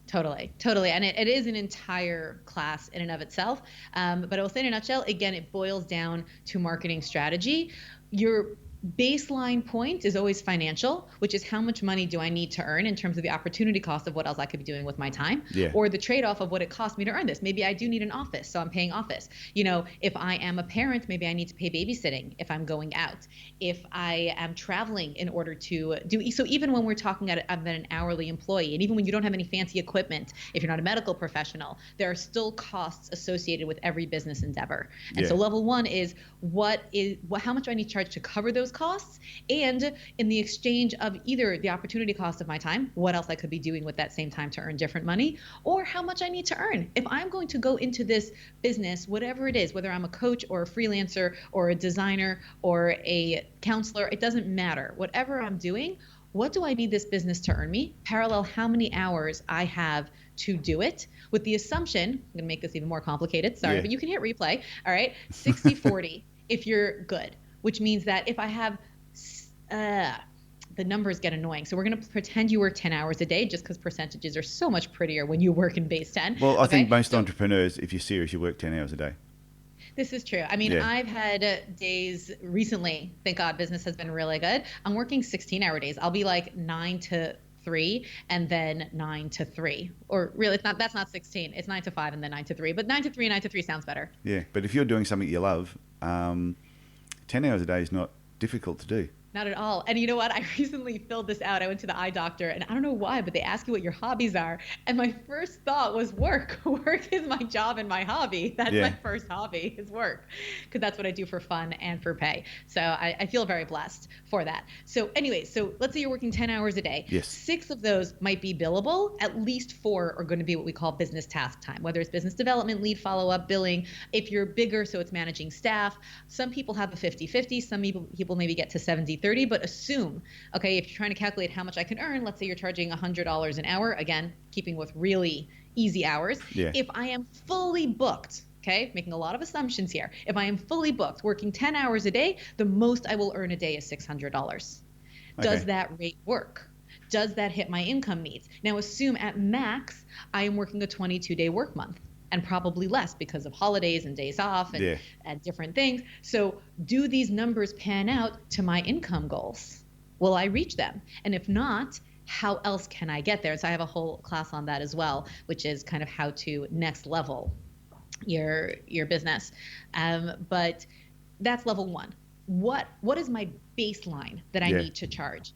[SPEAKER 1] Totally. And it is an entire class in and of itself. But I will say in a nutshell, again, it boils down to marketing strategy. Your baseline point is always financial, which is how much money do I need to earn in terms of the opportunity cost of what else I could be doing with my time, or the trade-off of what it costs me to earn this. Maybe I do need an office, so I'm paying office. You know, if I am a parent, maybe I need to pay babysitting if I'm going out. If I am traveling in order to do, so even when we're talking at an hourly employee, and even when you don't have any fancy equipment, if you're not a medical professional, there are still costs associated with every business endeavor. And so level one is how much do I need to charge to cover those costs, and in the exchange of either the opportunity cost of my time, what else I could be doing with that same time to earn different money, or how much I need to earn. If I'm going to go into this business, whatever it is, whether I'm a coach or a freelancer or a designer or a counselor, it doesn't matter. Whatever I'm doing, what do I need this business to earn me? Parallel how many hours I have to do it, with the assumption, I'm going to make this even more complicated, sorry, but you can hit replay, all right, 60-40 if you're good. Which means that if I have, the numbers get annoying. So we're going to pretend you work 10 hours a day, just because percentages are so much prettier when you work in base 10.
[SPEAKER 3] Well, I think most entrepreneurs, if you're serious, you work 10 hours a day.
[SPEAKER 1] This is true. I mean, I've had days recently, thank God business has been really good. I'm working 16-hour days. I'll be like 9 to 3 and then 9 to 3. Or really, that's not 16. It's 9 to 5 and then 9 to 3. But 9 to 3 and 9 to 3 sounds better.
[SPEAKER 3] Yeah, but if you're doing something you love, 10 hours a day is not difficult to do.
[SPEAKER 1] Not at all. And you know what? I recently filled this out. I went to the eye doctor, and I don't know why, but they ask you what your hobbies are. And my first thought was work. Work is my job and my hobby. That's my first hobby, is work, because that's what I do for fun and for pay. So I feel very blessed for that. So anyway, so let's say you're working 10 hours a day.
[SPEAKER 3] Yes.
[SPEAKER 1] 6 of those might be billable. At least 4 are going to be what we call business task time, whether it's business development, lead follow-up, billing. If you're bigger, so it's managing staff. Some people have a 50-50. Some people maybe get to 70-30, but assume, okay, if you're trying to calculate how much I can earn, let's say you're charging $100 an hour, again, keeping with really easy hours. If I am fully booked, okay, making a lot of assumptions here. If I am fully booked, working 10 hours a day, the most I will earn a day is $600. Does that rate work? Does that hit my income needs? Now assume at max, I am working a 22-day work month, and probably less because of holidays and days off and different things. So do these numbers pan out to my income goals? Will I reach them? And if not, how else can I get there? So I have a whole class on that as well, which is kind of how to next level your business. But that's level one. What is my baseline that I need to charge?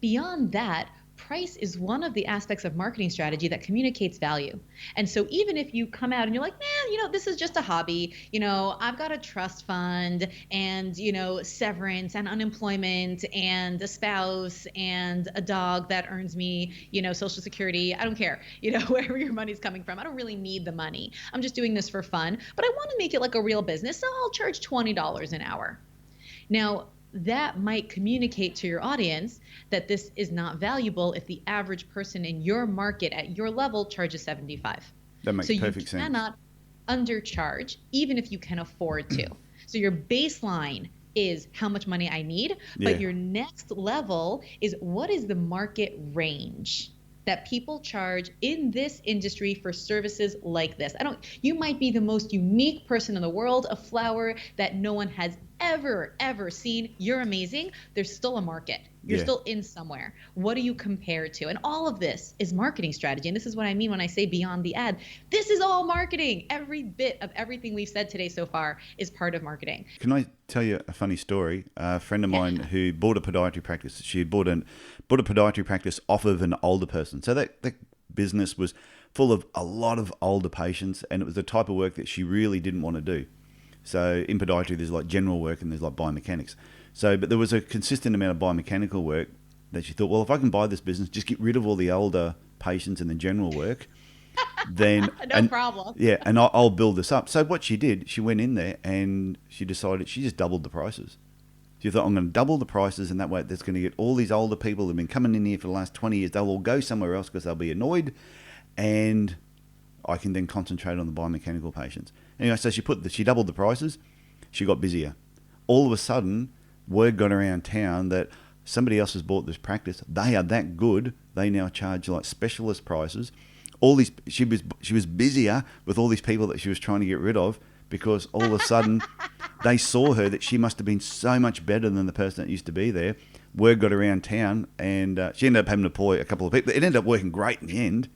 [SPEAKER 1] Beyond that, price is one of the aspects of marketing strategy that communicates value. And so even if you come out and you're like, man, this is just a hobby, I've got a trust fund and, severance and unemployment and a spouse and a dog that earns me, Social Security. I don't care, wherever your money's coming from. I don't really need the money. I'm just doing this for fun, but I want to make it like a real business. So I'll charge $20 an hour. Now, that might communicate to your audience that this is not valuable if the average person in your market at your level charges $75.
[SPEAKER 3] That makes perfect sense.
[SPEAKER 1] So you cannot undercharge even if you can afford to. So your baseline is how much money I need, but your next level is what is the market range that people charge in this industry for services like this. You might be the most unique person in the world, a flower that no one has ever seen. You're amazing. There's still a market. You're still in somewhere. What do you compare to? And all of this is marketing strategy. And this is what I mean when I say beyond the ad. This is all marketing. Every bit of everything we've said today so far is part of marketing.
[SPEAKER 3] Can I tell you a funny story? A friend of mine who bought a podiatry practice, she had bought a podiatry practice off of an older person. So that business was full of a lot of older patients, and it was the type of work that she really didn't want to do. So in podiatry, there's like general work and there's like biomechanics. But there was a consistent amount of biomechanical work that she thought, well, if I can buy this business, just get rid of all the older patients and the general work, then
[SPEAKER 1] no problem.
[SPEAKER 3] Yeah, and I'll build this up. So what she did, she went in there and she decided she just doubled the prices. She thought, I'm going to double the prices, and that way that's going to get all these older people who've been coming in here for the last 20 years. They'll all go somewhere else because they'll be annoyed, and I can then concentrate on the biomechanical patients. Anyway, so she doubled the prices. She got busier. All of a sudden, word got around town that somebody else has bought this practice. They are that good. They now charge like specialist prices. She was busier with all these people that she was trying to get rid of, because all of a sudden they saw her that she must have been so much better than the person that used to be there. Word got around town, and she ended up having to employ a couple of people. It ended up working great in the end.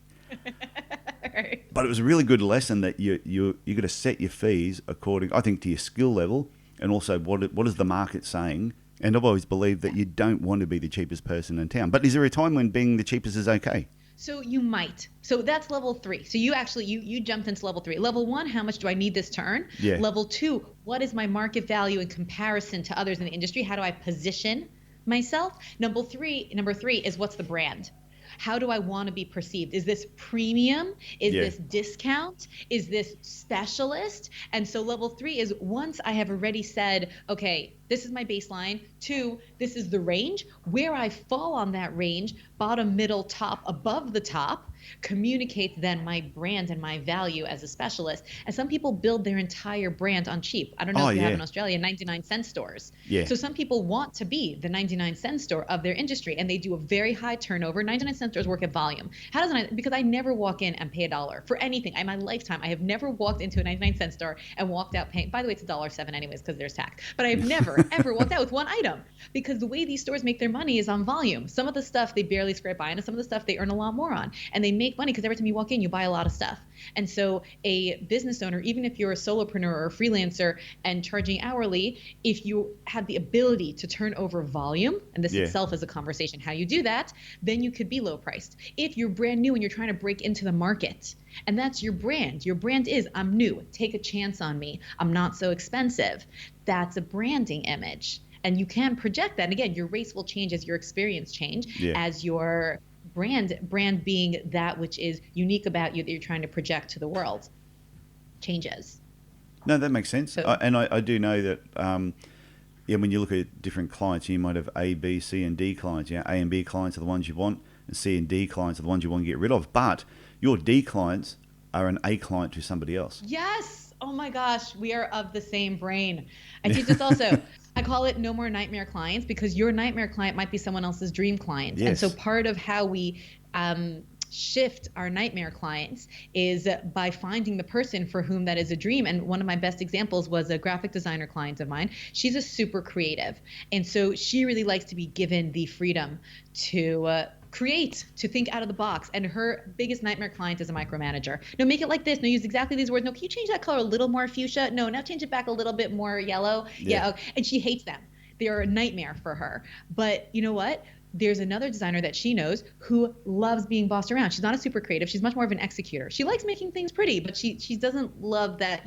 [SPEAKER 1] Right.
[SPEAKER 3] But it was a really good lesson that you got to set your fees according, I think, to your skill level, and also what is the market saying. And I've always believed that you don't want to be the cheapest person in town. But is there a time when being the cheapest is okay?
[SPEAKER 1] So you might. So that's level 3. So you actually, you jumped into level 3. Level 1, how much do I need this to earn?
[SPEAKER 3] Yeah.
[SPEAKER 1] Level 2, what is my market value in comparison to others in the industry? How do I position myself? Number three is what's the brand? How do I want to be perceived? Is this premium? Is this discount? Is this specialist? And so level 3 is once I have already said, okay, this is my baseline. 2, this is the range. Where I fall on that range, bottom, middle, top, above the top, communicates then my brand and my value as a specialist. And some people build their entire brand on cheap. I don't know if you have in Australia 99-cent stores.
[SPEAKER 3] Yeah.
[SPEAKER 1] So some people want to be the 99-cent store of their industry, and they do a very high turnover. 99-cent stores work at volume. How does it? Because I never walk in and pay $1 for anything. In my lifetime, I have never walked into a 99-cent store and walked out paying. By the way, it's $1.07 anyways because there's tax. But I've never ever walked out with one item, because the way these stores make their money is on volume. Some of the stuff they barely scrape by, and some of the stuff they earn a lot more on, and they make money because every time you walk in, you buy a lot of stuff. And so a business owner, even if you're a solopreneur or a freelancer and charging hourly, if you have the ability to turn over volume, and this itself is a conversation how you do that, then you could be low priced. If you're brand new and you're trying to break into the market, and that's your brand is I'm new, take a chance on me, I'm not so expensive. That's a branding image. And you can project that. And again, your rates will change as your experience change, as your brand being that which is unique about you that you're trying to project to the world changes.
[SPEAKER 3] No, that makes sense.
[SPEAKER 1] So,
[SPEAKER 3] I do know that when you look at different clients, you might have A, B, C, and D clients. A and B clients are the ones you want, and C and D clients are the ones you want to get rid of. But your D clients are an A client to somebody else.
[SPEAKER 1] Yes. Oh my gosh, we are of the same brain. I teach this also. I call it no more nightmare clients, because your nightmare client might be someone else's dream client.
[SPEAKER 3] Yes.
[SPEAKER 1] And so part of how we shift our nightmare clients is by finding the person for whom that is a dream. And one of my best examples was a graphic designer client of mine. She's a super creative. And so she really likes to be given the freedom to create, to think out of the box. And her biggest nightmare client is a micromanager. No, make it like this. No, use exactly these words. No, can you change that color a little more fuchsia? No, now change it back a little bit more yellow. Yeah. And she hates them. They're a nightmare for her. But you know what? There's another designer that she knows who loves being bossed around. She's not a super creative. She's much more of an executor. She likes making things pretty, but she doesn't love that,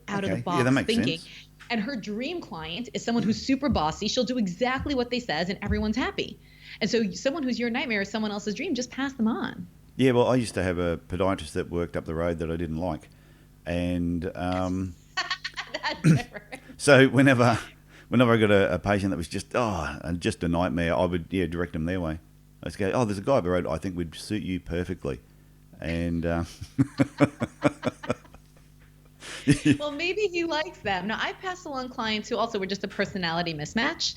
[SPEAKER 1] out of the box
[SPEAKER 3] that makes
[SPEAKER 1] thinking.
[SPEAKER 3] sense.
[SPEAKER 1] And her dream client is someone who's super bossy. She'll do exactly what they says and everyone's happy. And so someone who's your nightmare is someone else's dream. Just pass them on.
[SPEAKER 3] Yeah, well, I used to have a podiatrist that worked up the road that I didn't like. And
[SPEAKER 1] That's different.
[SPEAKER 3] so whenever I got a patient that was just a nightmare, I would direct them their way. I'd go, there's a guy up the road I think would suit you perfectly. And
[SPEAKER 1] well, maybe he likes them. Now, I've passed along clients who also were just a personality mismatch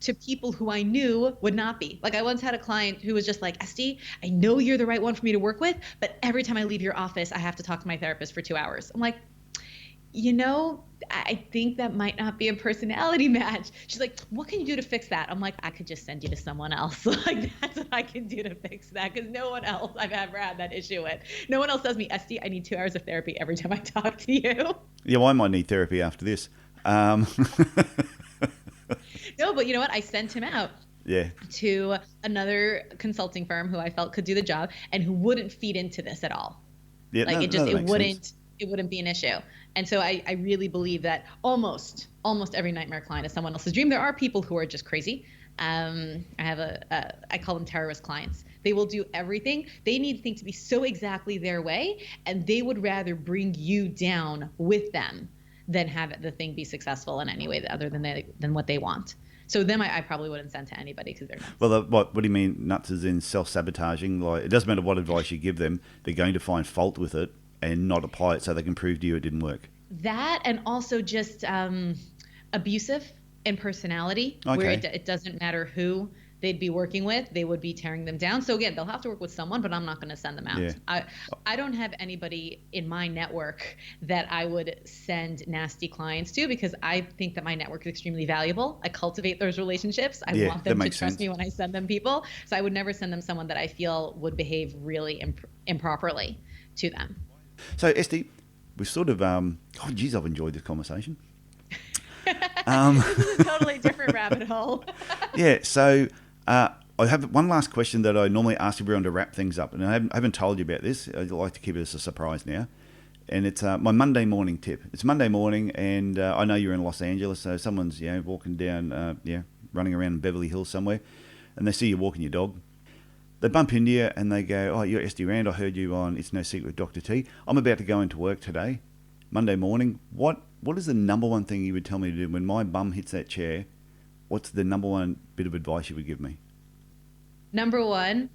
[SPEAKER 1] to people who I knew would not be. Like I once had a client who was just like, Estie, I know you're the right one for me to work with, but every time I leave your office, I have to talk to my therapist for 2 hours. I'm like, I think that might not be a personality match. She's like, what can you do to fix that? I'm like, I could just send you to someone else. Like, that's what I can do to fix that, because no one else I've ever had that issue with. No one else tells me, Estie, I need 2 hours of therapy every time I talk to you.
[SPEAKER 3] Yeah, well, I might need therapy after this.
[SPEAKER 1] No, but you know what? I sent him out to another consulting firm who I felt could do the job and who wouldn't feed into this at all.
[SPEAKER 3] Yeah,
[SPEAKER 1] like
[SPEAKER 3] sense.
[SPEAKER 1] It wouldn't be an issue. And so I really believe that almost every nightmare client is someone else's dream. There are people who are just crazy. I have I call them terrorist clients. They will do everything. They need things to be so exactly their way, and they would rather bring you down with them than have the thing be successful in any way other than what they want. So them I probably wouldn't send to anybody because they're nuts.
[SPEAKER 3] Well, what do you mean nuts as in self-sabotaging? Like, it doesn't matter what advice you give them, they're going to find fault with it and not apply it so they can prove to you it didn't work.
[SPEAKER 1] That, and also just abusive in personality, where it doesn't matter who they'd be working with, they would be tearing them down. So again, they'll have to work with someone, but I'm not going to send them out. Yeah. I don't have anybody in my network that I would send nasty clients to, because I think that my network is extremely valuable. I cultivate those relationships. I want them to trust me when I send them people. So I would never send them someone that I feel would behave really improperly to them.
[SPEAKER 3] So Estie, we've sort of, I've enjoyed this conversation.
[SPEAKER 1] This is a totally different rabbit hole.
[SPEAKER 3] Yeah, so I have one last question that I normally ask everyone to wrap things up, and I haven't told you about this. I'd like to keep it as a surprise now. And it's my Monday morning tip. It's Monday morning, and I know you're in Los Angeles, so someone's walking down, running around in Beverly Hills somewhere, and they see you walking your dog. They bump into you and they go, "Oh, you're Estie Rand. I heard you on It's No Secret with Dr. T. I'm about to go into work today, Monday morning. What is the number one thing you would tell me to do when my bum hits that chair? What's the number one bit of advice you would give me?"
[SPEAKER 1] Number one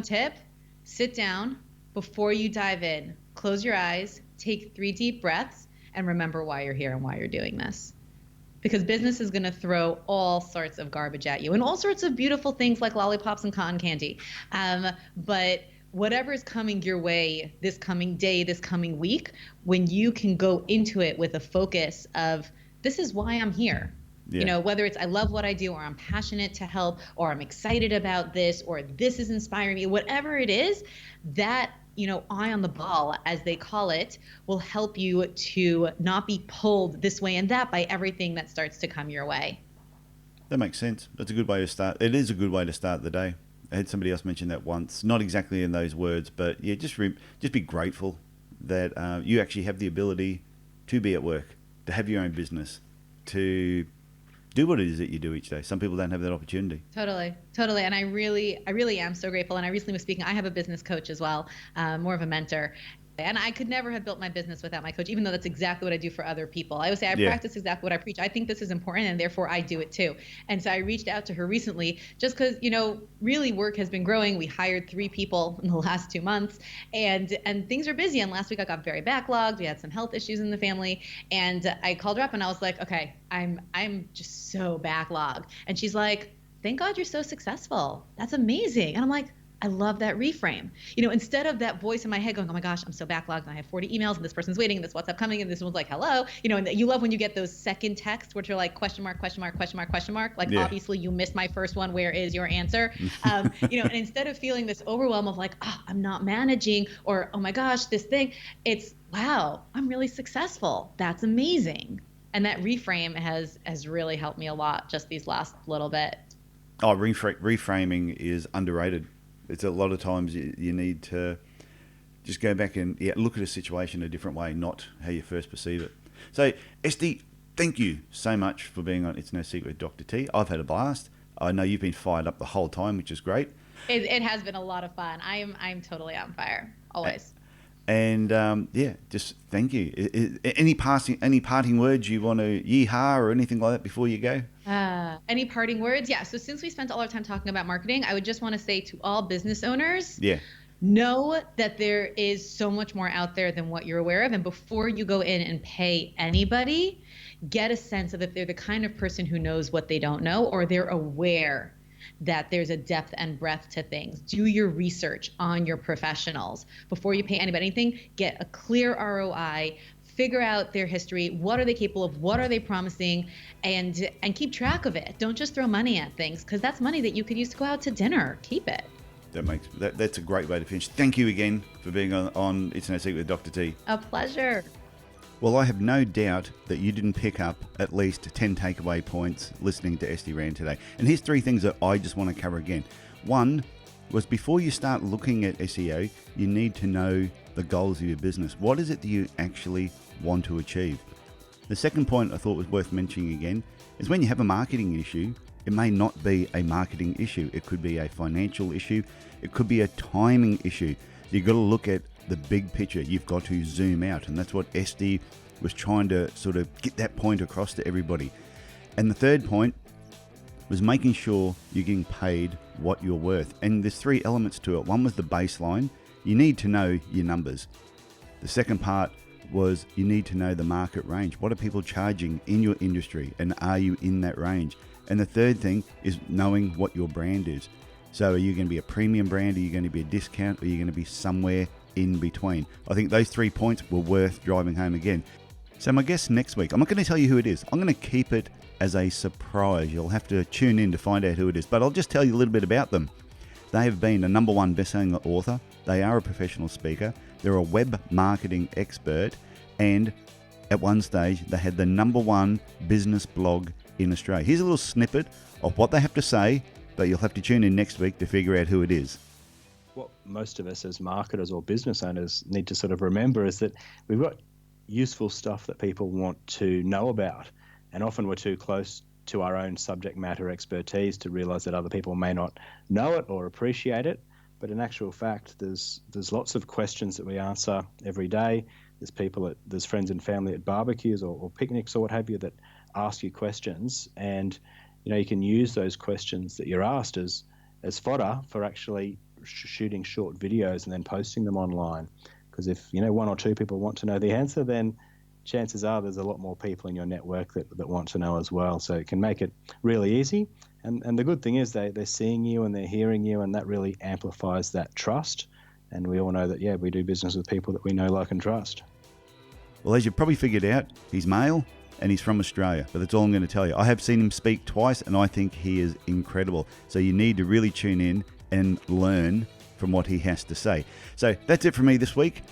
[SPEAKER 1] tip: sit down before you dive in. Close your eyes, take 3 deep breaths, and remember why you're here and why you're doing this. Because business is going to throw all sorts of garbage at you and all sorts of beautiful things like lollipops and cotton candy. But whatever is coming your way this coming day, this coming week, when you can go into it with a focus of, this is why I'm here. Yeah. Whether it's I love what I do, or I'm passionate to help, or I'm excited about this, or this is inspiring me, whatever it is, that eye on the ball, as they call it, will help you to not be pulled this way and that by everything that starts to come your way.
[SPEAKER 3] That makes sense. That's a good way to start. It is a good way to start the day. I had somebody else mention that once, not exactly in those words, but yeah, just be grateful that you actually have the ability to be at work, to have your own business, to do what it is that you do each day. Some people don't have that opportunity.
[SPEAKER 1] Totally. And I really am so grateful. And I recently was speaking, I have a business coach as well, more of a mentor. And I could never have built my business without my coach, even though that's exactly what I do for other people. I would say I practice exactly what I preach. I think this is important, and therefore I do it too. And so I reached out to her recently just because, really work has been growing. We hired 3 people in the last 2 months, and things are busy. And last week I got very backlogged. We had some health issues in the family, and I called her up and I was like, okay, I'm just so backlogged. And she's like, thank God you're so successful. That's amazing. And I'm like, I love that reframe. Instead of that voice in my head going, oh my gosh, I'm so backlogged and I have 40 emails and this person's waiting and this WhatsApp coming and this one's like, hello. And you love when you get those second texts which are like question mark, question mark, question mark, question mark. Like, obviously you missed my first one. Where is your answer? And instead of feeling this overwhelm of like, oh, I'm not managing, or, oh my gosh, this thing, it's, wow, I'm really successful. That's amazing. And that reframe has really helped me a lot just these last little bit.
[SPEAKER 3] Oh, reframing is underrated. It's a lot of times you need to just go back and look at a situation a different way, not how you first perceive it. So, Estie, thank you so much for being on It's No Secret with Dr. T. I've had a blast. I know you've been fired up the whole time, which is great.
[SPEAKER 1] It has been a lot of fun. I'm totally on fire, always.
[SPEAKER 3] And just thank you. Any parting words you want to yeehaw or anything like that before you go?
[SPEAKER 1] Any parting words? Yeah. So since we spent all our time talking about marketing, I would just want to say to all business owners, know that there is so much more out there than what you're aware of. And before you go in and pay anybody, get a sense of if they're the kind of person who knows what they don't know, or they're aware that there's a depth and breadth to things. Do your research on your professionals. Before you pay anybody anything, get a clear ROI, figure out their history, what are they capable of, what are they promising, and keep track of it. Don't just throw money at things, because that's money that you could use to go out to dinner. Keep it.
[SPEAKER 3] That's a great way to finish. Thank you again for being on It's No Secret with Dr. T.
[SPEAKER 1] A pleasure.
[SPEAKER 3] Well, I have no doubt that you didn't pick up at least 10 takeaway points listening to Estie Rand today. And here's 3 things that I just want to cover again. One was, before you start looking at SEO, you need to know the goals of your business. What is it that you actually want to achieve? The second point I thought was worth mentioning again is, when you have a marketing issue, it may not be a marketing issue. It could be a financial issue. It could be a timing issue. You've got to look at the big picture. You've got to zoom out, and that's what Estie was trying to sort of get that point across to everybody. And the third point was making sure you're getting paid what you're worth. And there's 3 elements to it. One was the baseline. You need to know your numbers. The second part was, you need to know the market range. What are people charging in your industry, and are you in that range? And the third thing is knowing what your brand is. So are you going to be a premium brand? Are you going to be a discount? Or are you going to be somewhere in between? I think those 3 points were worth driving home again. So my guest next week, I'm not going to tell you who it is. I'm going to keep it as a surprise. You'll have to tune in to find out who it is. But I'll just tell you a little bit about them. They have been a #1 best-selling author. They are a professional speaker. They're a web marketing expert. And at one stage, they had the #1 business blog in Australia. Here's a little snippet of what they have to say, but you'll have to tune in next week to figure out who it is.
[SPEAKER 4] What most of us as marketers or business owners need to sort of remember is that we've got useful stuff that people want to know about, and often we're too close to our own subject matter expertise to realize that other people may not know it or appreciate it. But in actual fact, there's lots of questions that we answer every day. There's friends and family at barbecues or picnics or what have you that ask you questions, and you can use those questions that you're asked as fodder for actually shooting short videos and then posting them online. Because if 1 or 2 people want to know the answer, then chances are there's a lot more people in your network that want to know as well. So it can make it really easy. And the good thing is they're seeing you and they're hearing you, and that really amplifies that trust. And we all know that, we do business with people that we know, like, and trust.
[SPEAKER 3] Well, as you've probably figured out, he's male and he's from Australia. But that's all I'm going to tell you. I have seen him speak twice, and I think he is incredible. So you need to really tune in and learn from what he has to say. So that's it for me this week.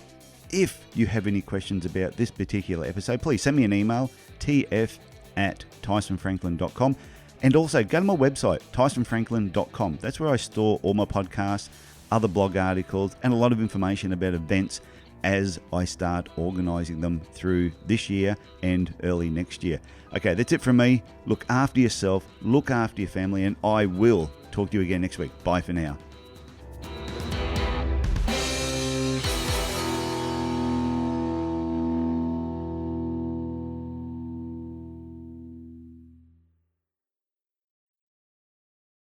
[SPEAKER 3] If you have any questions about this particular episode, please send me an email, tf@tysonfranklin.com. And also go to my website, tysonfranklin.com. That's where I store all my podcasts, other blog articles, and a lot of information about events as I start organising them through this year and early next year. Okay, that's it from me. Look after yourself, look after your family, and I will talk to you again next week. Bye for now.